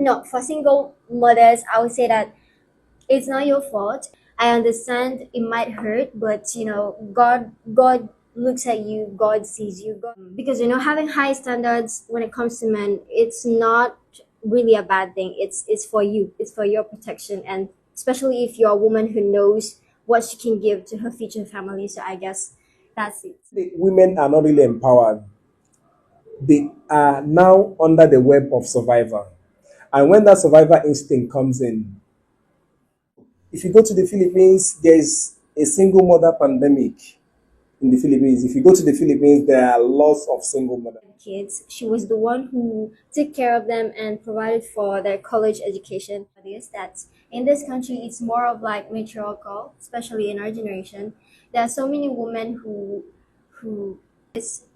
no, for single mothers, I would say that it's not your fault. I understand it might hurt, but God looks at you, God sees you. Because having high standards when it comes to men, it's not really a bad thing. It's for you. It's for your protection, and especially if you're a woman who knows what she can give to her future family. So I guess that's it. The women are not really empowered. They are now under the web of survivor. And when that survivor instinct comes in, if you go to the Philippines, there's a single mother pandemic in the Philippines. If you go to the Philippines, there are lots of single mothers. Kids. She was the one who took care of them and provided for their college education. This that in this country it's more of like matriarchal, especially in our generation. There are so many women who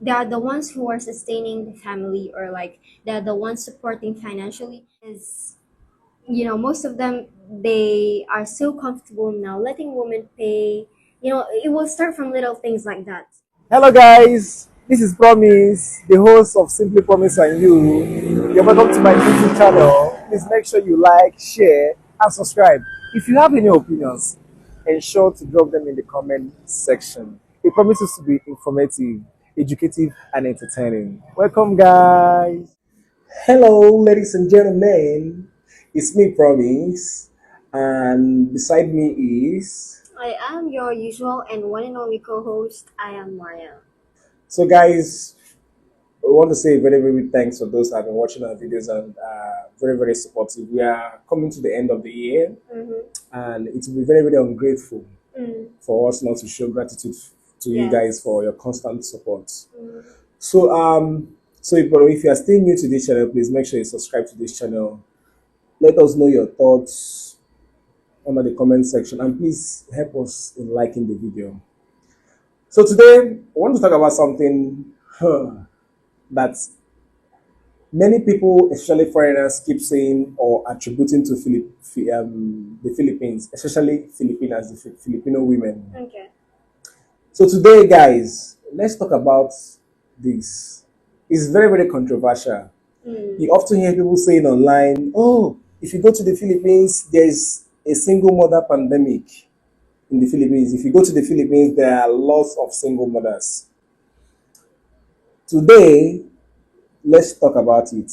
they are the ones who are sustaining the family, or like they're the ones supporting financially. Is most of them, they are so comfortable now letting women pay. It will start from little things like that. Hello, guys. This is Promise, the host of Simply Promise and You. You're welcome to my YouTube channel. Please make sure you like, share, and subscribe. If you have any opinions, ensure to drop them in the comment section. It promises to be informative, educative, and entertaining. Welcome, guys. Hello, ladies and gentlemen. It's me, Promise, and beside me is. I am your usual and one and only co-host. I am Maria. So, guys, we want to say very, very big thanks for those who have been watching our videos and very, very supportive. We are coming to the end of the year, and it will be very, very ungrateful for us not to show gratitude to you guys for your constant support. So, if you are still new to this channel, please make sure you subscribe to this channel. Let us know your thoughts under the comment section, and please help us in liking the video. So today, I want to talk about something that many people, especially foreigners, keep saying or attributing to the Philippines, especially Filipinas, the Filipino women. Okay. So today, guys, let's talk about this. It's very, very controversial. You often hear people saying online, oh, if you go to the Philippines, there's a single mother pandemic in the Philippines. If you go to the Philippines, there are lots of single mothers. Today, let's talk about it.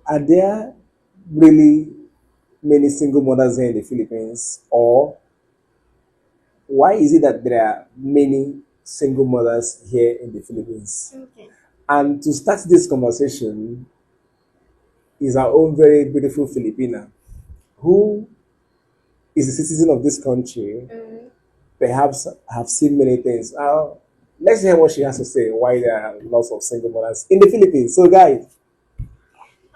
Are there really many single mothers here in the Philippines? Or why is it that there are many single mothers here in the Philippines? Okay. And to start this conversation is our own very beautiful Filipina, who is a citizen of this country, perhaps have seen many things. Let's hear what she has to say, why there are lots of single mothers in the Philippines. So, guys,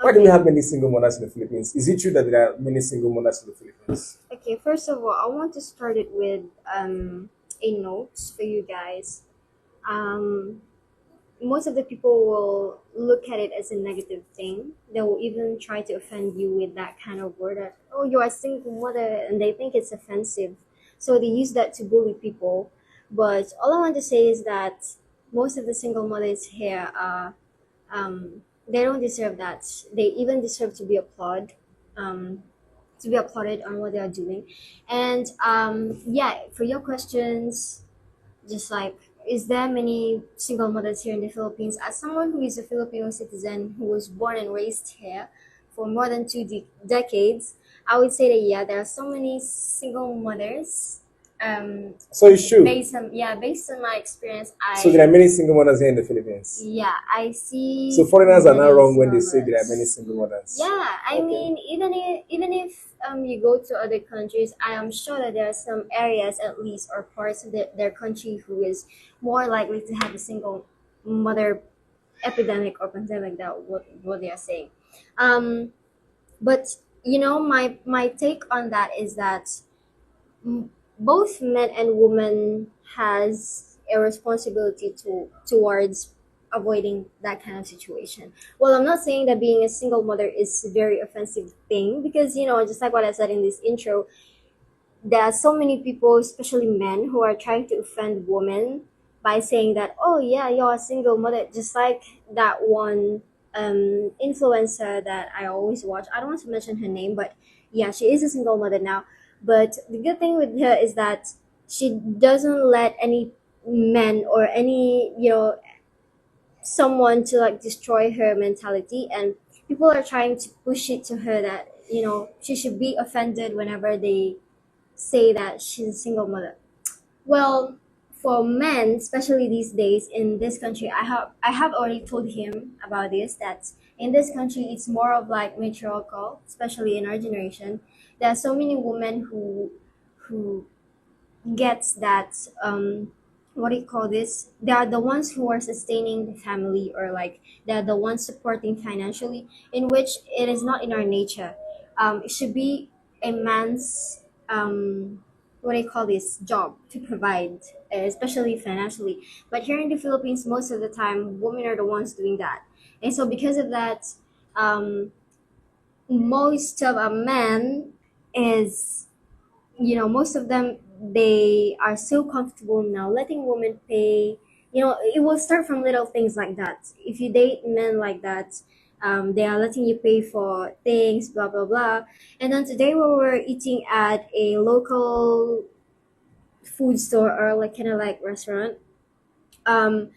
why do we have many single mothers in the Philippines? Is it true that there are many single mothers in the Philippines? Okay, first of all, I want to start it with a note for you guys. Most of the people will look at it as a negative thing. They will even try to offend you with that kind of word that, oh, you're a single mother, and they think it's offensive. So they use that to bully people. But all I want to say is that most of the single mothers here are, they don't deserve that. They even deserve to be applauded. To be applauded on what they are doing. And for your questions, just like, is there many single mothers here in the Philippines? As someone who is a Filipino citizen who was born and raised here for more than two decades, I would say that there are so many single mothers. So it's true. Based on my experience, So there are many single mothers here in the Philippines. Yeah, I see. So foreigners are not wrong when they say there are many single mothers. Yeah, I mean, even if you go to other countries, I am sure that there are some areas at least, or parts of their country, who is more likely to have a single mother epidemic or pandemic, that what they are saying. But my take on that is that both men and women has a responsibility towards avoiding that kind of situation. Well, I'm not saying that being a single mother is a very offensive thing, because just like what I said in this intro, there are so many people, especially men, who are trying to offend women by saying that, oh yeah, you're a single mother, just like that one influencer that I always watch. I don't want to mention her name, but yeah, she is a single mother now. But the good thing with her is that she doesn't let any men or any someone to like destroy her mentality, and people are trying to push it to her that she should be offended whenever they say that she's a single mother. Well, for men, especially these days in this country, I have already told him about this, that in this country it's more of like matriarchal, especially in our generation. There are so many women who gets that, what do you call this? They are the ones who are sustaining the family, or like they're the ones supporting financially, in which it is not in our nature. It should be a man's, what do you call this, job to provide, especially financially. But here in the Philippines, most of the time women are the ones doing that. And so because of that, most of a men is, most of them, they are so comfortable now letting women pay. It will start from little things like that. If you date men like that, they are letting you pay for things, blah blah blah. And then today we were eating at a local food store, or like kind of like restaurant. um,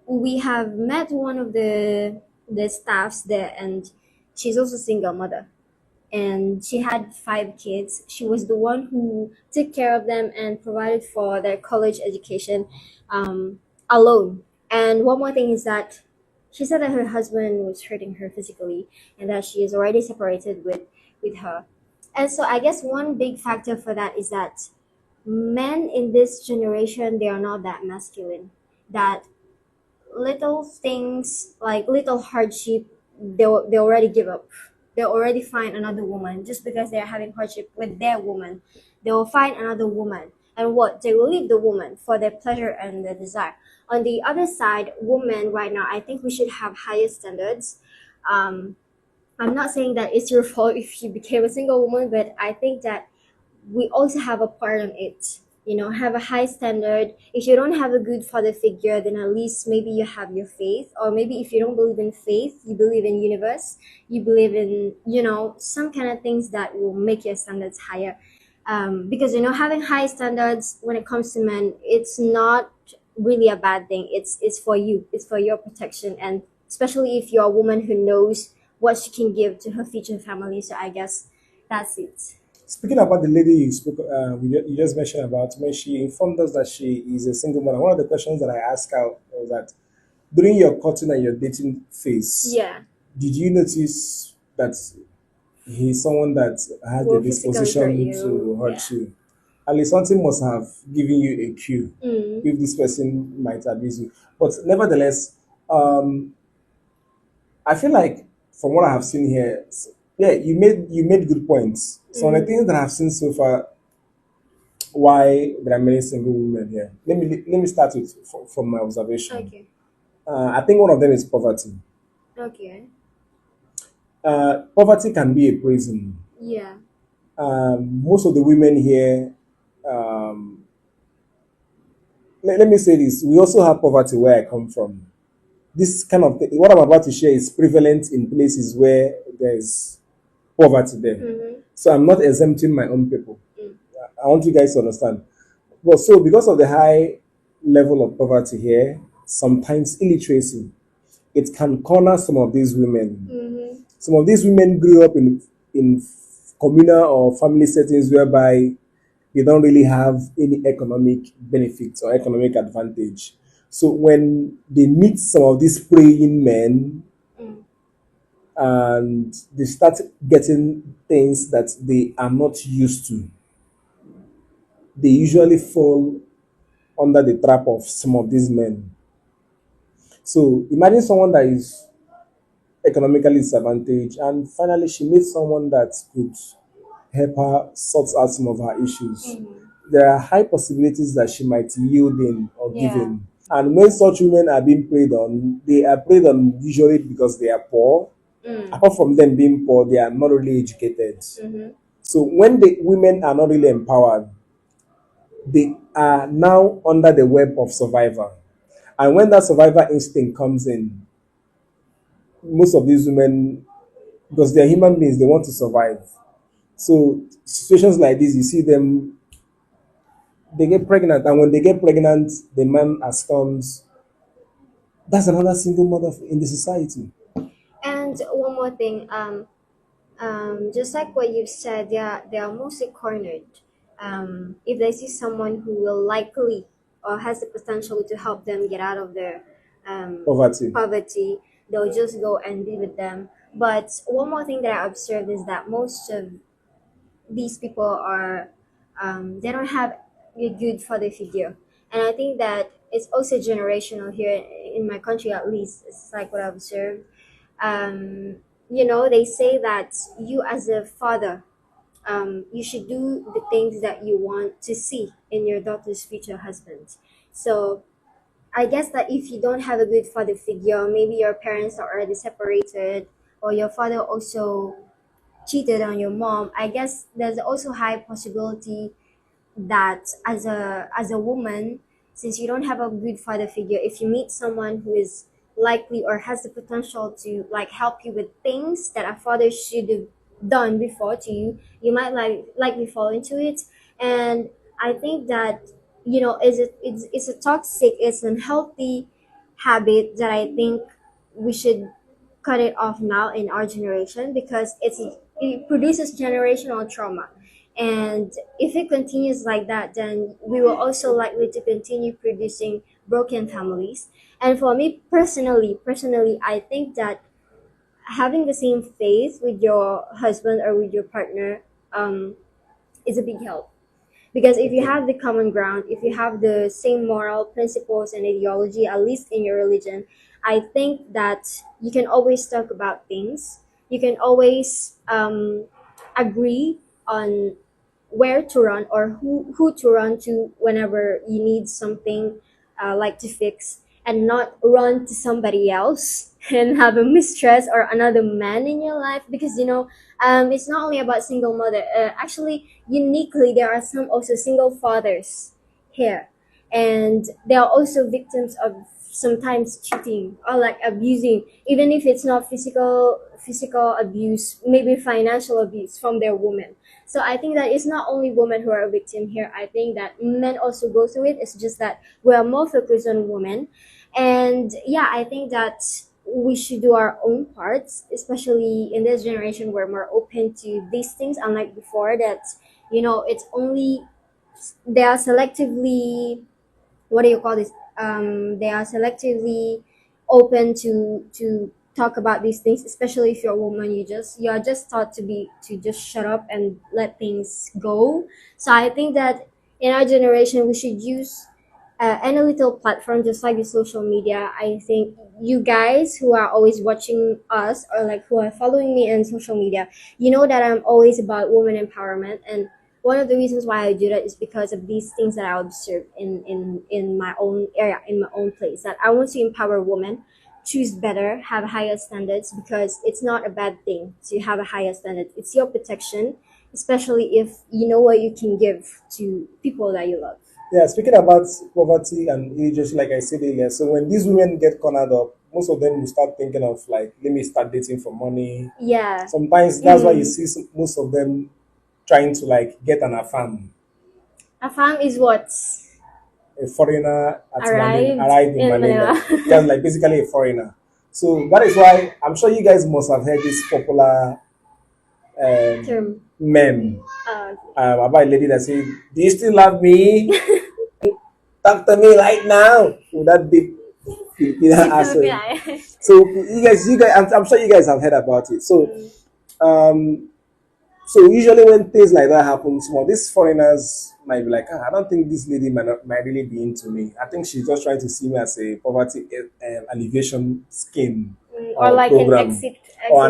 we have met one of the staffs there, and she's also single mother, and she had 5 kids. She was the one who took care of them and provided for their college education, alone. And one more thing is that she said that her husband was hurting her physically, and that she is already separated with her. And so I guess one big factor for that is that men in this generation, they are not that masculine. That little things, like little hardship, they already give up. They already find another woman just because they're having hardship with their woman. They will find another woman, and what, they will leave the woman for their pleasure and their desire. On the other side, women right now, I think we should have higher standards. um I'm not saying that it's your fault if you became a single woman, but I think that we also have a part in it. Have a high standard. If you don't have a good father figure, then at least maybe you have your faith. Or maybe if you don't believe in faith, you believe in universe. You believe in, some kind of things that will make your standards higher. Because having high standards when it comes to men, it's not really a bad thing. It's for you. It's for your protection, and especially if you're a woman who knows what she can give to her future family. So I guess that's it. Speaking about the lady you just mentioned about, when she informed us that she is a single mother, one of the questions that I asked her was that during your courting and your dating phase, Yeah. did you notice that he's someone that has the Will physically hurt disposition to you. Yeah. hurt you? At least something must have given you a cue Mm. if this person might abuse you. But nevertheless, um, I feel like from what I have seen here, yeah, you made good points. So on the Mm-hmm. things that I've seen so far, why there are many single women here. Let me start with from my observation. Okay. I think one of them is poverty. Okay. Poverty can be a prison. Yeah. Most of the women here, um, let me say this: we also have poverty where I come from. This kind of thing, what I'm about to share is prevalent in places where there is poverty there. Mm-hmm. So I'm not exempting my own people. Mm. I want you guys to understand. But so because of the high level of poverty here, sometimes illiteracy, it can corner some of these women. Mm-hmm. Some of these women grew up in communal or family settings whereby they don't really have any economic benefits or economic advantage. So when they meet some of these praying men Mm. and they start getting things that they are not used to, they usually fall under the trap of some of these men. So imagine someone that is economically disadvantaged, and finally she meets someone that could help her sort out some of her issues. Mm-hmm. There are high possibilities that she might yield in or give Yeah. in. And when such women are being preyed on, they are preyed on usually because they are poor. Mm. Apart from them being poor, they are not really educated. Mm-hmm. So when the women are not really empowered, they are now under the web of survivor. And when that survivor instinct comes in, most of these women, because they're human beings, they want to survive. So situations like this, you see them, they get pregnant, and when they get pregnant, the man absconds. That's another single mother in the society. And one more thing, just like what you've said, they are mostly cornered. If they see someone who will likely or has the potential to help them get out of their Poverty. poverty, they'll just go and be with them. But one more thing that I observed is that most of these people are they don't have a good father figure, and I think that it's also generational here in my country. At least it's like what I've observed. They say that you as a father, you should do the things that you want to see in your daughter's future husband. So I guess that if you don't have a good father figure, maybe your parents are already separated, or your father also cheated on your mom. I guess there's also high possibility that as a woman, since you don't have a good father figure, if you meet someone who is likely or has the potential to like help you with things that a father should have done before to you, you might likely fall into it. And I think that it's a toxic, it's an unhealthy habit that I think we should cut it off now in our generation, because it produces generational trauma. And if it continues like that, then we will also likely to continue producing broken families. And for me personally, I think that having the same faith with your husband or with your partner is a big help. Because if you have the common ground, if you have the same moral principles and ideology, at least in your religion, I think that you can always talk about things. You can always agree on where to run or who to run to whenever you need something like to fix, and not run to somebody else and have a mistress or another man in your life. Because it's not only about single mother. Actually, uniquely, there are some also single fathers here, and they are also victims of sometimes cheating or like abusing, even if it's not physical abuse, maybe financial abuse from their woman. So I think that it's not only women who are a victim here. I think that men also go through it. It's just that we are more focused on women. And yeah, I think that we should do our own parts, especially in this generation. We're more open to these things, unlike before that, it's only they are selectively, what do you call this? They are selectively open to talk about these things, especially if you're a woman. You are just taught to just shut up and let things go. So I think that in our generation we should use any little platform, just like the social media. I think you guys who are always watching us, or like who are following me on social media, you know that I'm always about women empowerment. And one of the reasons why I do that is because of these things that I observe in my own area, in my own place, that I want to empower women, choose better, have higher standards, because it's not a bad thing to have a higher standard. It's your protection, especially if you know what you can give to people that you love. Yeah, speaking about poverty and ages, like I said earlier, so when these women get cornered up, most of them will start thinking of like, let me start dating for money. Yeah. Sometimes that's why you see most of them trying to like get an affam, A farm is what? a foreigner Arrived arrived in in Manila. Manila. Just like basically a foreigner. So that is why I'm sure you guys must have heard this popular Term. meme Uh, about a lady that said, "Do you still love me? Talk to me right now." With that deep Filipino accent. Filipino. So I'm sure you guys have heard about it. Um, so usually when things like that happen, well, these foreigners might be like, I don't think this lady might really be into me. I think she's just trying to see me as a poverty alleviation scheme Or or like an program exit or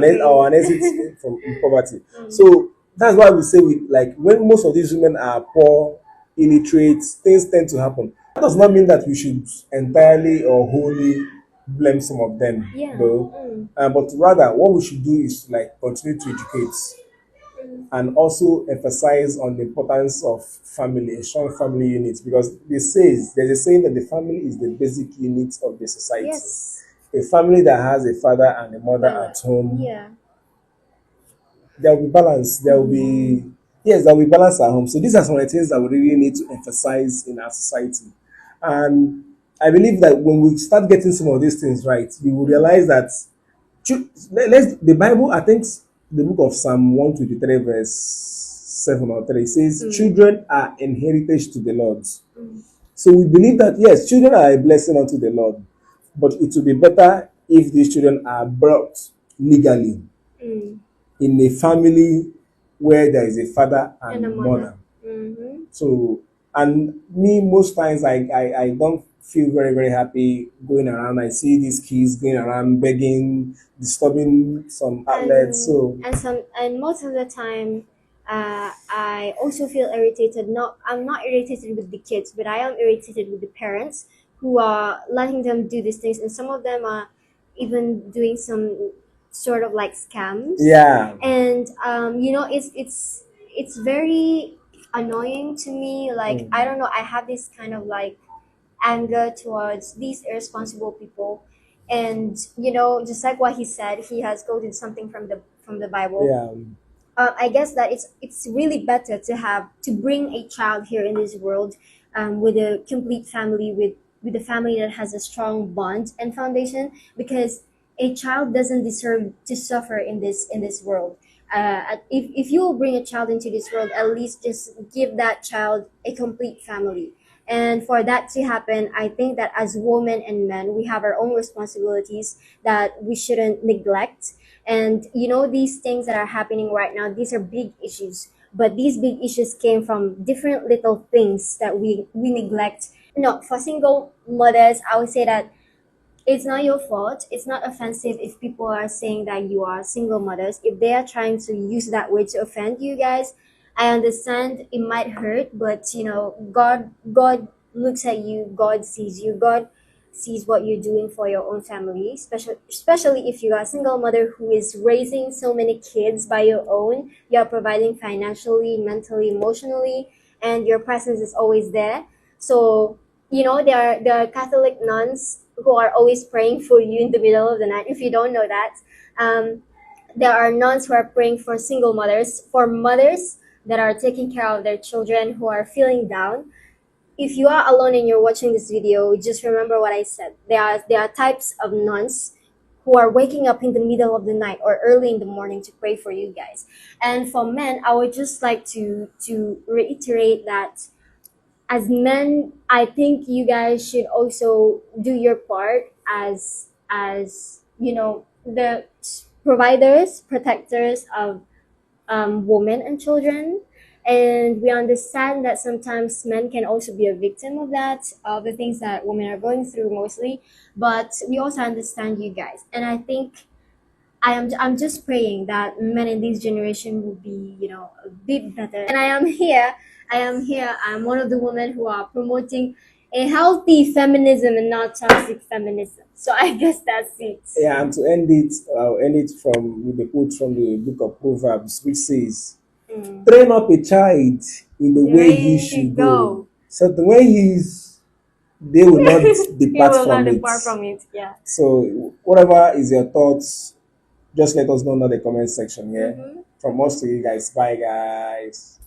an exit from poverty. So that's why we say we like when most of these women are poor, illiterate, things tend to happen. That does not mean that we should entirely or wholly blame some of them, Yeah. though. But rather, what we should do is like continue to educate and also emphasize on the importance of family, a strong family unit, because there's a saying that the family is the basic unit of the society. Yes. a family that has a father and a mother Mother. at home, Yeah. there will be balance. There will be, yes, there will be balance at home. So these are some of the things that we really need to emphasize in our society. And I believe that when we start getting some of these things right, we will realize that let's the Bible, I think the book of Psalm 123, verse 7 or 3 says, children are an heritage to the Lord. So we believe that yes, children are a blessing unto the Lord, but it will be better if these children are brought legally Mm. in a family where there is a father And a and mother. mother. Mm-hmm. So, and me, most times I don't feel very, very happy going around. I see these kids going around begging, disturbing some outlets. So, And most of the time, I also feel irritated. Not I'm not irritated with the kids, but I am irritated with the parents who are letting them do these things, and some of them are even doing some sort of like scams. yeah. And it's very annoying to me. Like, I don't know, I have this kind of like anger towards these irresponsible people. And just like what he said, he has quoted something from the Bible. Yeah. I guess that it's really better to bring a child here in this world, with a complete family, with a family that has a strong bond and foundation, because a child doesn't deserve to suffer in this world. If you will bring a child into this world, at least just give that child a complete family. And for that to happen, I think that as women and men, we have our own responsibilities that we shouldn't neglect. And these things that are happening right now, these are big issues. But these big issues came from different little things that we neglect. No, for single mothers, I would say that it's not your fault. It's not offensive if people are saying that you are single mothers. If they are trying to use that word to offend you guys, I understand it might hurt, but God looks at you, God sees you, God sees what you're doing for your own family, especially if you are a single mother who is raising so many kids by your own. You're providing financially, mentally, emotionally, and your presence is always there. So there are Catholic nuns who are always praying for you in the middle of the night. If you don't know that, um, there are nuns who are praying for single mothers, for mothers that are taking care of their children who are feeling down. If you are alone and you're watching this video, just remember what I said. There are types of nuns who are waking up in the middle of the night or early in the morning to pray for you guys. And for men, I would just like to reiterate that as men, I think you guys should also do your part as the providers, protectors of women and children. And we understand that sometimes men can also be a victim of that, of the things that women are going through mostly. But we also understand you guys, and I think I'm just praying that men in this generation will be, a bit better. And I am here. I'm one of the women who are promoting a healthy feminism and not toxic feminism. So I guess that's it. Yeah, and to end it, I'll end it from with the quote from the book of Proverbs, which says, train up a child in the way he Ready to should go. go. So the way he's, they will not He depart will not from it. depart from it. Yeah. So whatever is your thoughts, just let us know in the comment section here. From us to you guys. Bye guys.